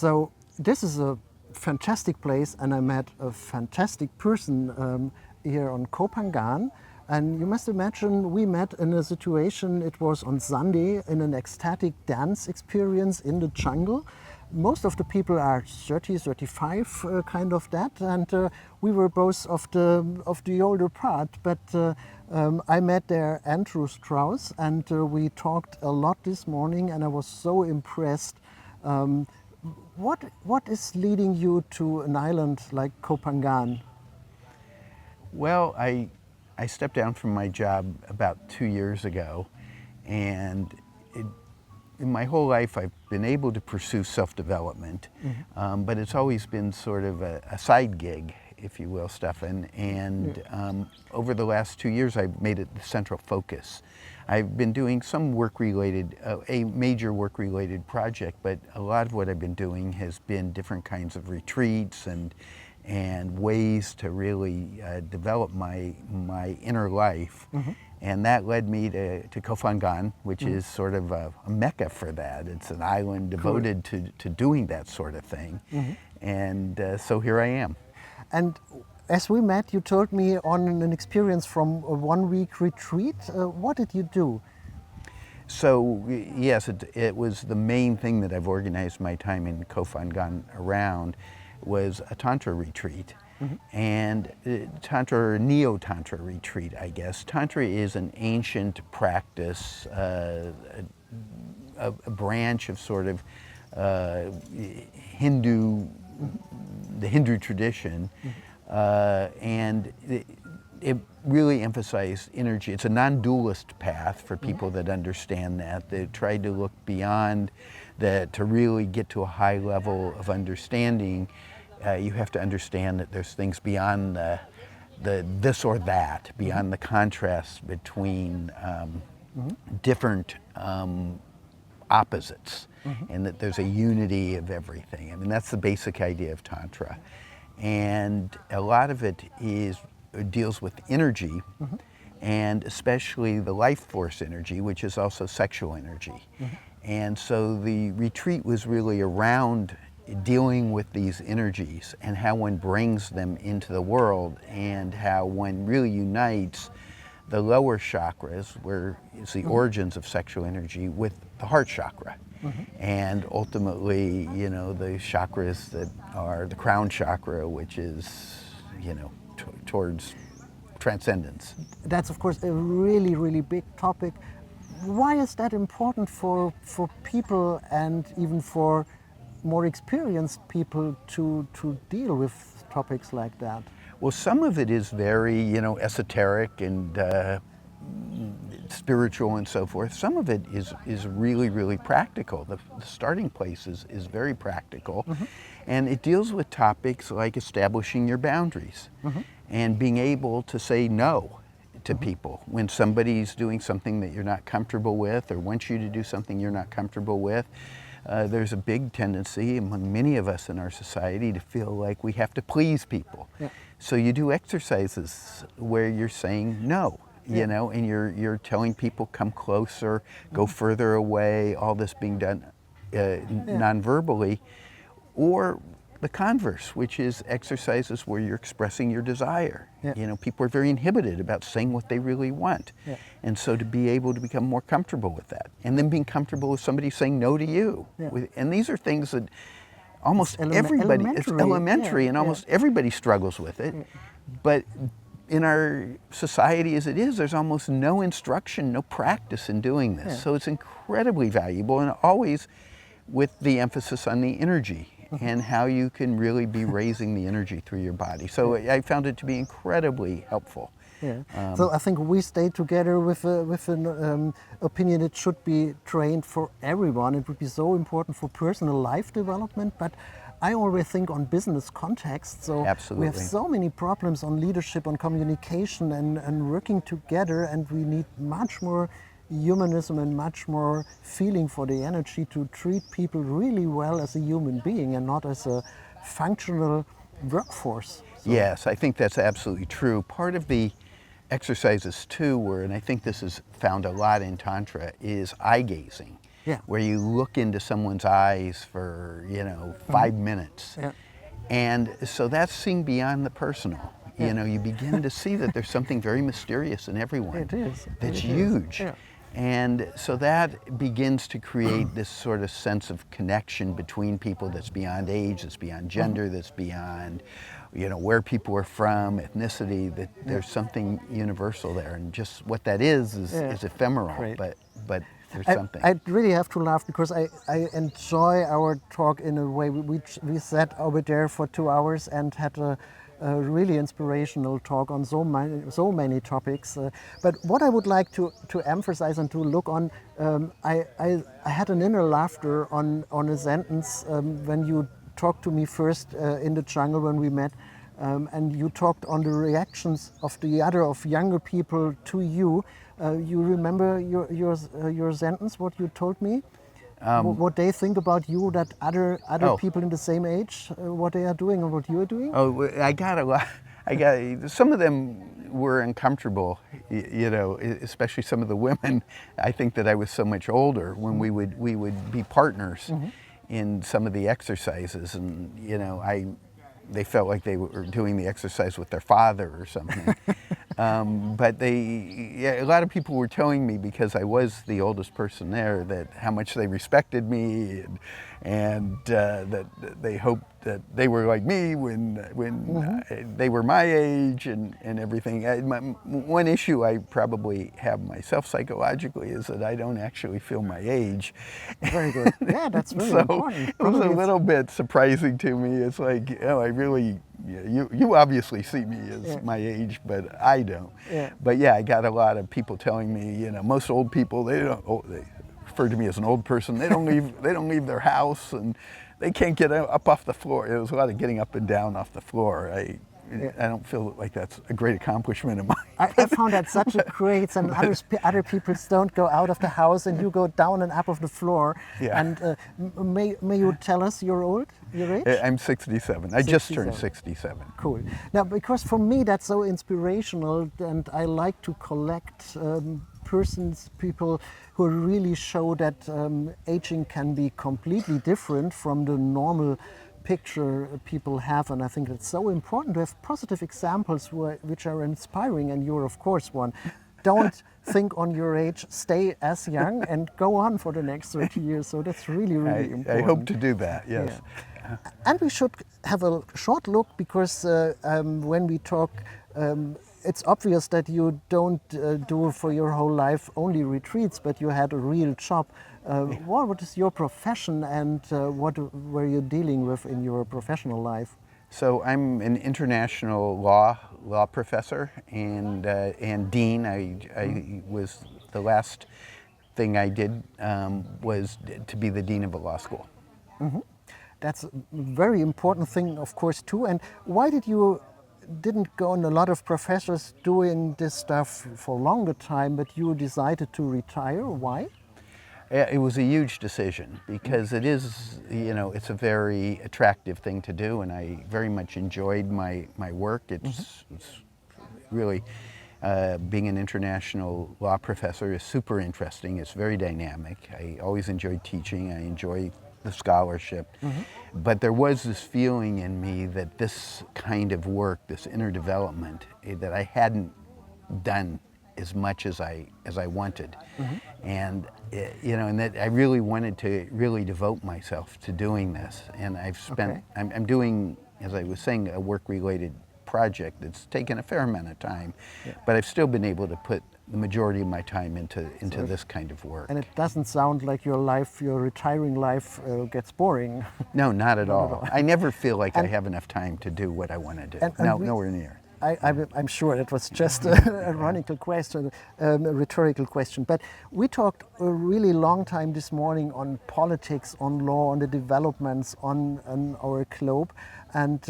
So this is a fantastic place, and I met a fantastic person here on Koh Phangan. And you must imagine we met in a situation, it was on Sunday, in an ecstatic dance experience in the jungle. Most of the people are 30, 35, kind of that, and we were both of the older part. But I met there Andrew Strauss, and we talked a lot this morning, and I was so impressed. What is leading you to an island like Koh Phangan? Well, I stepped down from my job about 2 years ago, and in my whole life I've been able to pursue self-development, but it's always been sort of a side gig, if you will, Stefan. And over the last 2 years I've made it the central focus. I've been doing some work-related, a major work-related project, but a lot of what I've been doing has been different kinds of retreats and ways to really develop my inner life. And that led me to Koh Phangan, which is sort of a mecca for that. It's an island devoted to doing that sort of thing. And so here I am. And as we met, you told me on an experience from a 1-week retreat. What did you do? So yes, it was the main thing that I've organized my time in Koh Phangan around, was a Tantra retreat. And Tantra, or Neo-Tantra retreat, I guess. Tantra is an ancient practice, a branch of sort of Hindu, the Hindu tradition, and it really emphasized energy. It's a non-dualist path for people that understand that. They tried to look beyond that to really get to a high level of understanding. You have to understand that there's things beyond the this or that, beyond the contrast between different opposites, and that there's a unity of everything. I mean, that's the basic idea of Tantra. And a lot of it deals with energy, and especially the life force energy, which is also sexual energy. And so the retreat was really around dealing with these energies and how one brings them into the world, and how one really unites the lower chakras, where it's the origins of sexual energy, with the heart chakra. And ultimately, you know, the chakras that are the crown chakra, which is, you know, towards transcendence. That's of course a really, really big topic. Why is that important for people, and even for more experienced people, to deal with topics like that? Well, some of it is very, you know, esoteric and spiritual and so forth. Some of it is really, really practical. The starting place is very practical. And it deals with topics like establishing your boundaries and being able to say no to people when somebody's doing something that you're not comfortable with, or wants you to do something you're not comfortable with. There's a big tendency among many of us in our society to feel like we have to please people. So you do exercises where you're saying no, you know, and you're telling people come closer, go further away, all this being done non-verbally. Or the converse, which is exercises where you're expressing your desire. You know, people are very inhibited about saying what they really want. And so to be able to become more comfortable with that, and then being comfortable with somebody saying no to you. And these are things that almost everybody, it's elementary, and almost everybody struggles with it. But in our society as it is, there's almost no instruction, no practice in doing this. So it's incredibly valuable, and always with the emphasis on the energy and how you can really be raising the energy through your body. So I found it to be incredibly helpful. So I think we stay together with an opinion it should be trained for everyone. It would be so important for personal life development, but I always think on business context. So we have so many problems on leadership, on communication, and working together, and we need much more humanism and much more feeling for the energy to treat people really well as a human being and not as a functional workforce. So. Yes, I think that's absolutely true. Part of the exercises too were, and I think this is found a lot in Tantra, is eye gazing. Yeah. where you look into someone's eyes for 5 minutes. Yeah. And so that's seeing beyond the personal. Yeah. You begin to see that there's something very mysterious in everyone. It is. That's It is. huge. Yeah. And so that begins to create this sort of sense of connection between people that's beyond age, that's beyond gender, that's beyond, where people are from, ethnicity, that there's something universal there. And just what that is ephemeral, Great. but there's something. I really have to laugh because I enjoy our talk in a way. We sat over there for 2 hours and had a really inspirational talk on so many topics. But what I would like to emphasize and to look on, I had an inner laughter on a sentence when you talked to me first in the jungle when we met, and you talked on the reactions of of younger people to you. You remember your sentence? What you told me? What they think about you, that other people in the same age, what they are doing and what you are doing? Oh, I got a lot. Some of them were uncomfortable, especially some of the women. I think that I was so much older when we would be partners in some of the exercises, and they felt like they were doing the exercise with their father or something. But a lot of people were telling me, because I was the oldest person there, that how much they respected me, and that they hoped that they were like me when they were my age and everything. One issue I probably have myself psychologically is that I don't actually feel my age. Very good. Yeah, that's really so important. It was a little bit surprising to me. It's like, I really, you obviously see me as my age, but I don't. Yeah. But yeah, I got a lot of people telling me, most old people, they refer to me as an old person. They don't leave their house, and they can't get up off the floor. It was a lot of getting up and down off the floor. I don't feel like that's a great accomplishment of mine. I found that such a great, and other people don't go out of the house, and you go down and up of the floor. Yeah. And may you tell us your age? I'm 67. I just turned 67. Cool. Now, because for me that's so inspirational, and I like to collect people who really show that aging can be completely different from the normal picture people have, and I think it's so important to have positive examples which are inspiring, and you're of course one. Don't think on your age, stay as young and go on for the next 30 years. So that's really, really important. I hope to do that, yes. Yeah. And we should have a short look, because when we talk, it's obvious that you don't do for your whole life only retreats, but you had a real job. What is your profession, and what were you dealing with in your professional life? So I'm an international law professor and dean. I was, the last thing I did was to be the dean of a law school. Mm-hmm. That's a very important thing, of course, too. And why didn't go on? A lot of professors doing this stuff for a longer time, but you decided to retire. Why? It was a huge decision, because it is, it's a very attractive thing to do, and I very much enjoyed my work. It's really, being an international law professor is super interesting. It's very dynamic. I always enjoyed teaching. I enjoy the scholarship. But there was this feeling in me that this kind of work, this inner development, that I hadn't done as much as I wanted, and and that I really wanted to really devote myself to doing this. And I've spent, I'm doing, as I was saying, a work-related project that's taken a fair amount of time, but I've still been able to put the majority of my time into this kind of work. And it doesn't sound like your retiring life gets boring. No, not at all. I never feel like I have enough time to do what I want to do. Nowhere near. I'm sure it was just a ironical question, a rhetorical question. But we talked a really long time this morning on politics, on law, on the developments on our globe. And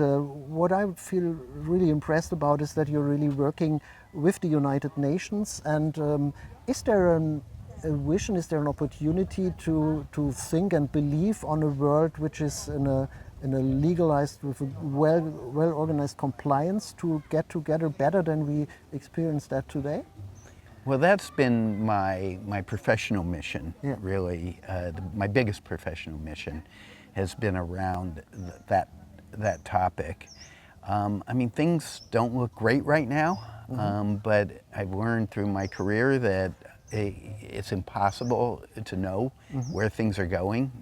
what I feel really impressed about is that you're really working with the United Nations. And is there a vision, is there an opportunity to think and believe on a world which is in a legalized, with a well organized compliance, to get together better than we experience that today? Well, that's been my professional mission, Yeah. really. My biggest professional mission has been around that topic. I mean, things don't look great right now, but I've learned through my career that it's impossible to know where things are going.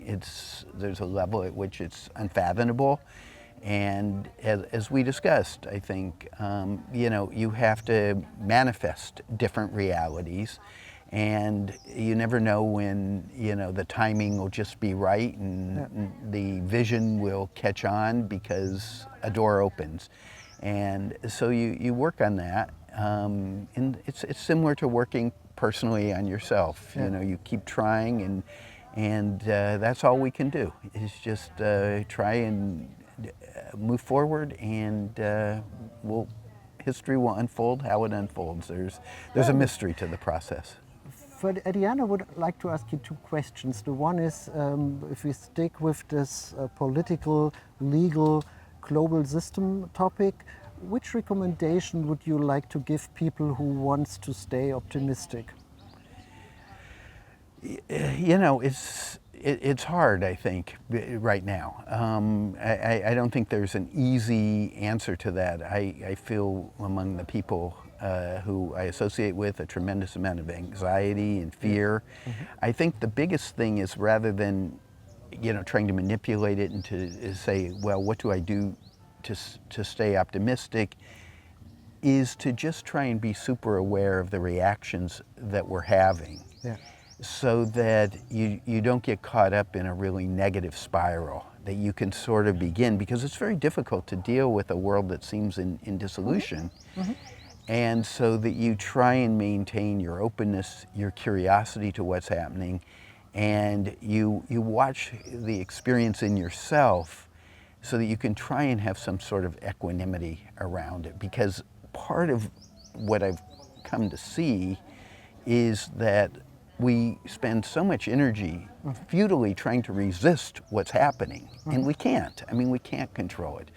There's a level at which it's unfathomable. And as we discussed, I think, you have to manifest different realities, and you never know when, the timing will just be right and the vision will catch on because a door opens. And so you work on that, and it's similar to working personally on yourself. You keep trying, and that's all we can do is just try and move forward, and history will unfold how it unfolds. There's a mystery to the process. For at the end, I would like to ask you two questions. The one is, if we stick with this political, legal, global system topic, which recommendation would you like to give people who wants to stay optimistic? It's hard, I think, right now. I don't think there's an easy answer to that. I feel among the people who I associate with a tremendous amount of anxiety and fear. I think the biggest thing is, rather than trying to manipulate it and to say, well, what do I do to stay optimistic, is to just try and be super aware of the reactions that we're having. Yeah. So that you don't get caught up in a really negative spiral, that you can sort of begin, because it's very difficult to deal with a world that seems in dissolution. And so that you try and maintain your openness, your curiosity to what's happening, and you watch the experience in yourself so that you can try and have some sort of equanimity around it. Because part of what I've come to see is that we spend so much energy futilely trying to resist what's happening, and we can't. I mean, we can't control it.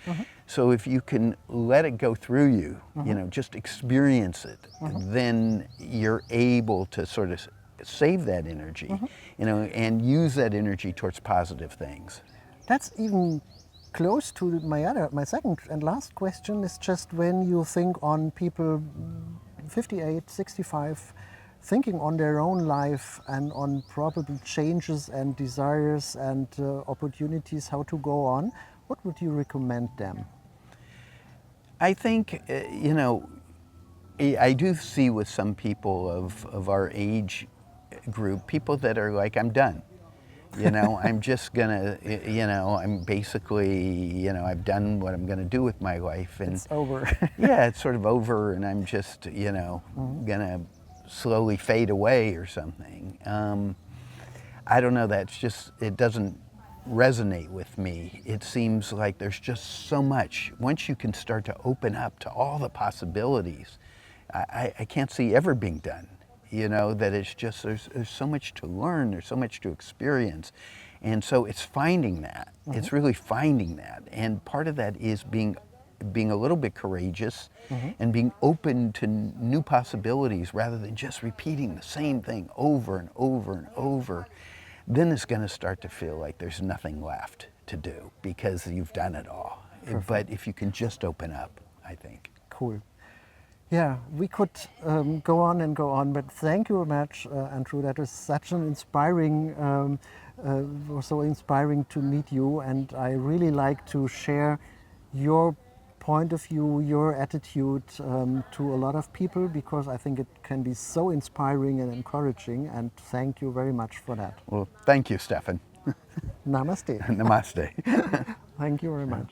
So if you can let it go through you, just experience it, then you're able to sort of save that energy, and use that energy towards positive things. That's even close to my second and last question. Is just when you think on people 58, 65, thinking on their own life and on probable changes and desires and opportunities, how to go on, what would you recommend them? I think, I do see with some people of our age group, people that are like, I'm done. I'm just gonna, I'm basically, I've done what I'm gonna do with my life. And it's over. Yeah, it's sort of over, and I'm just, gonna slowly fade away or something. I don't know, it doesn't resonate with me. It seems like there's just so much. Once you can start to open up to all the possibilities, I can't see ever being done. That it's just, there's so much to learn, there's so much to experience. And so it's finding that. It's really finding that. And part of that is being a little bit courageous and being open to new possibilities rather than just repeating the same thing over and over and over. Then it's going to start to feel like there's nothing left to do because you've done it all. Perfect. But if you can just open up, I think. Cool. Yeah, we could go on and go on, but thank you very much, Andrew. That was such an inspiring, so inspiring to meet you, and I really like to share your point of view, your attitude to a lot of people, because I think it can be so inspiring and encouraging, and thank you very much for that. Well, thank you, Stefan. Namaste. Namaste. Thank you very much.